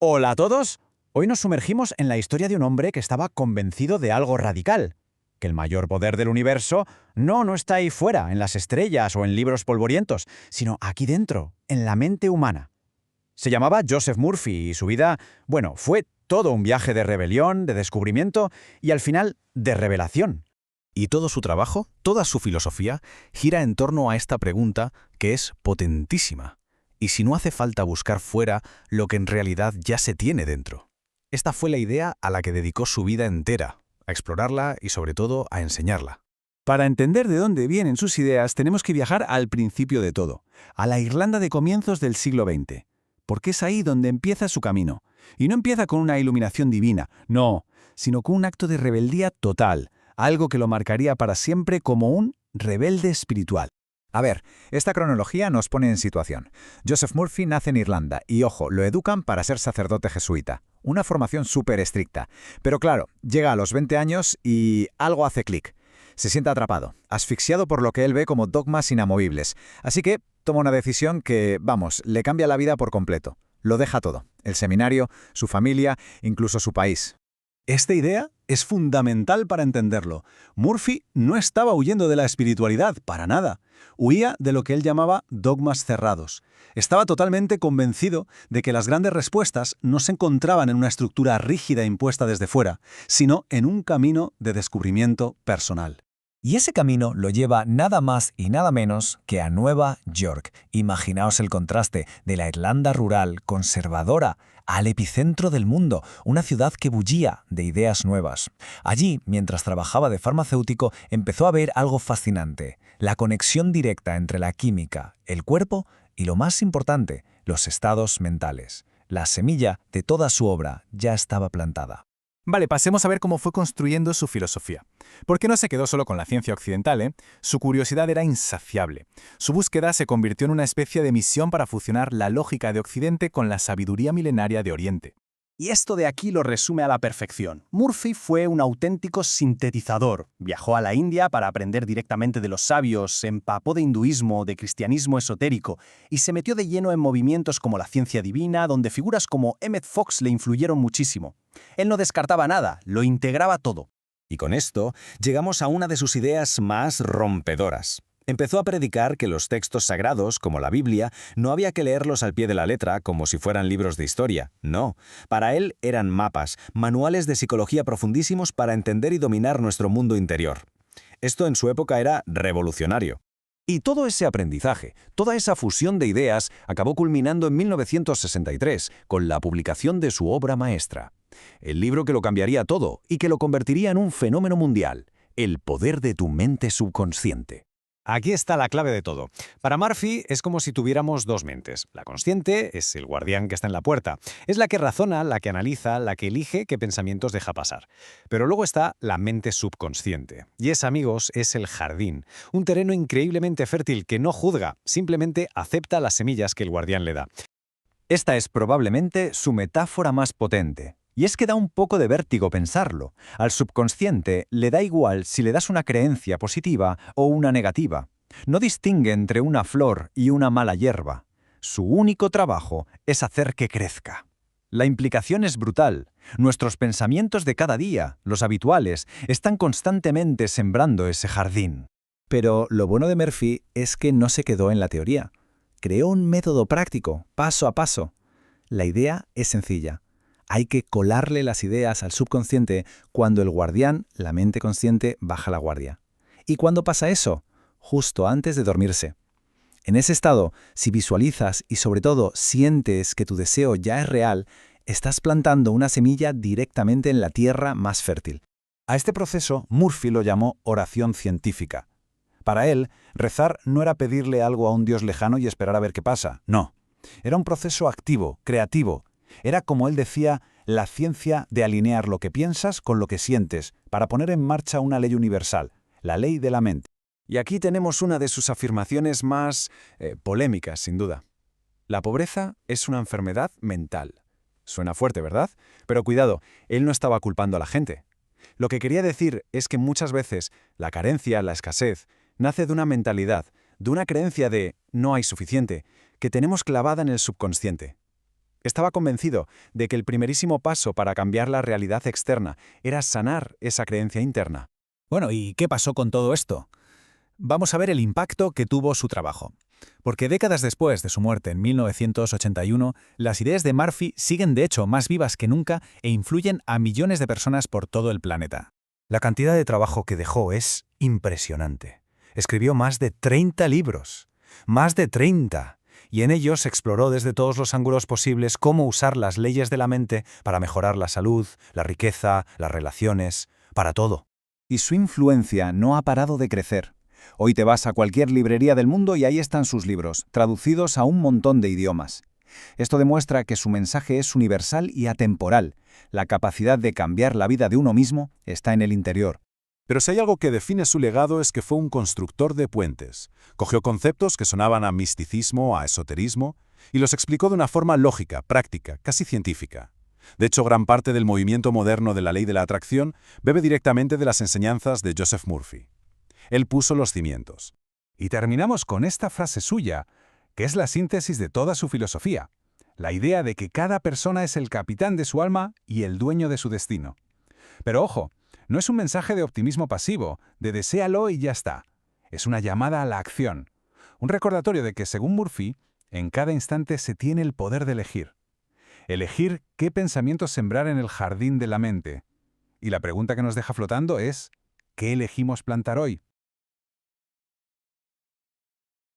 Hola a todos. Hoy nos sumergimos en la historia de un hombre que estaba convencido de algo radical, que el mayor poder del universo no está ahí fuera, en las estrellas o en libros polvorientos, sino aquí dentro, en la mente humana. Se llamaba Joseph Murphy y su vida, bueno, fue todo un viaje de rebelión, de descubrimiento y al final de revelación. Y todo su trabajo, toda su filosofía, gira en torno a esta pregunta que es potentísima. ¿Y si no hace falta buscar fuera lo que en realidad ya se tiene dentro? Esta fue la idea a la que dedicó su vida entera, a explorarla y sobre todo a enseñarla. Para entender de dónde vienen sus ideas, tenemos que viajar al principio de todo, a la Irlanda de comienzos del siglo XX, porque es ahí donde empieza su camino. Y no empieza con una iluminación divina, no, sino con un acto de rebeldía total, algo que lo marcaría para siempre como un rebelde espiritual. A ver, esta cronología nos pone en situación. Joseph Murphy nace en Irlanda y, ojo, lo educan para ser sacerdote jesuita. Una formación súper estricta. Pero claro, llega a los 20 años y algo hace clic. Se siente atrapado, asfixiado por lo que él ve como dogmas inamovibles. Así que toma una decisión que, vamos, le cambia la vida por completo. Lo deja todo. El seminario, su familia, incluso su país. Esta idea es fundamental para entenderlo. Murphy no estaba huyendo de la espiritualidad, para nada. Huía de lo que él llamaba dogmas cerrados. Estaba totalmente convencido de que las grandes respuestas no se encontraban en una estructura rígida impuesta desde fuera, sino en un camino de descubrimiento personal. Y ese camino lo lleva nada más y nada menos que a Nueva York. Imaginaos el contraste de la Irlanda rural, conservadora, al epicentro del mundo, una ciudad que bullía de ideas nuevas. Allí, mientras trabajaba de farmacéutico, empezó a ver algo fascinante, la conexión directa entre la química, el cuerpo y, lo más importante, los estados mentales. La semilla de toda su obra ya estaba plantada. Vale, pasemos a ver cómo fue construyendo su filosofía. Porque no se quedó solo con la ciencia occidental, ¿eh? Su curiosidad era insaciable. Su búsqueda se convirtió en una especie de misión para fusionar la lógica de Occidente con la sabiduría milenaria de Oriente. Y esto de aquí lo resume a la perfección. Murphy fue un auténtico sintetizador. Viajó a la India para aprender directamente de los sabios, se empapó de hinduismo, de cristianismo esotérico y se metió de lleno en movimientos como la ciencia divina, donde figuras como Emmett Fox le influyeron muchísimo. Él no descartaba nada, lo integraba todo. Y con esto llegamos a una de sus ideas más rompedoras. Empezó a predicar que los textos sagrados, como la Biblia, no había que leerlos al pie de la letra como si fueran libros de historia. No, para él eran mapas, manuales de psicología profundísimos para entender y dominar nuestro mundo interior. Esto en su época era revolucionario. Y todo ese aprendizaje, toda esa fusión de ideas, acabó culminando en 1963 con la publicación de su obra maestra. El libro que lo cambiaría todo y que lo convertiría en un fenómeno mundial, El poder de tu mente subconsciente. Aquí está la clave de todo. Para Murphy es como si tuviéramos dos mentes. La consciente es el guardián que está en la puerta. Es la que razona, la que analiza, la que elige qué pensamientos deja pasar. Pero luego está la mente subconsciente. Y esa, amigos, es el jardín. Un terreno increíblemente fértil que no juzga, simplemente acepta las semillas que el guardián le da. Esta es probablemente su metáfora más potente. Y es que da un poco de vértigo pensarlo. Al subconsciente le da igual si le das una creencia positiva o una negativa. No distingue entre una flor y una mala hierba. Su único trabajo es hacer que crezca. La implicación es brutal. Nuestros pensamientos de cada día, los habituales, están constantemente sembrando ese jardín. Pero lo bueno de Murphy es que no se quedó en la teoría. Creó un método práctico, paso a paso. La idea es sencilla. Hay que colarle las ideas al subconsciente cuando el guardián, la mente consciente, baja la guardia. ¿Y cuándo pasa eso? Justo antes de dormirse. En ese estado, si visualizas y sobre todo sientes que tu deseo ya es real, estás plantando una semilla directamente en la tierra más fértil. A este proceso, Murphy lo llamó oración científica. Para él, rezar no era pedirle algo a un Dios lejano y esperar a ver qué pasa. No. Era un proceso activo, creativo. Era, como él decía, la ciencia de alinear lo que piensas con lo que sientes para poner en marcha una ley universal, la ley de la mente. Y aquí tenemos una de sus afirmaciones más polémicas, sin duda. La pobreza es una enfermedad mental. Suena fuerte, ¿verdad? Pero cuidado, él no estaba culpando a la gente. Lo que quería decir es que muchas veces la carencia, la escasez, nace de una mentalidad, de una creencia de no hay suficiente, que tenemos clavada en el subconsciente. Estaba convencido de que el primerísimo paso para cambiar la realidad externa era sanar esa creencia interna. Bueno, ¿y qué pasó con todo esto? Vamos a ver el impacto que tuvo su trabajo. Porque décadas después de su muerte en 1981, las ideas de Murphy siguen de hecho más vivas que nunca e influyen a millones de personas por todo el planeta. La cantidad de trabajo que dejó es impresionante. Escribió más de 30 libros. ¡Más de 30! Y en ellos exploró desde todos los ángulos posibles cómo usar las leyes de la mente para mejorar la salud, la riqueza, las relaciones, para todo. Y su influencia no ha parado de crecer. Hoy te vas a cualquier librería del mundo y ahí están sus libros, traducidos a un montón de idiomas. Esto demuestra que su mensaje es universal y atemporal. La capacidad de cambiar la vida de uno mismo está en el interior. Pero si hay algo que define su legado es que fue un constructor de puentes. Cogió conceptos que sonaban a misticismo, a esoterismo, y los explicó de una forma lógica, práctica, casi científica. De hecho, gran parte del movimiento moderno de la ley de la atracción bebe directamente de las enseñanzas de Joseph Murphy. Él puso los cimientos. Y terminamos con esta frase suya, que es la síntesis de toda su filosofía. La idea de que cada persona es el capitán de su alma y el dueño de su destino. Pero ojo, no es un mensaje de optimismo pasivo, de deséalo y ya está. Es una llamada a la acción. Un recordatorio de que, según Murphy, en cada instante se tiene el poder de elegir. Elegir qué pensamientos sembrar en el jardín de la mente. Y la pregunta que nos deja flotando es, ¿qué elegimos plantar hoy?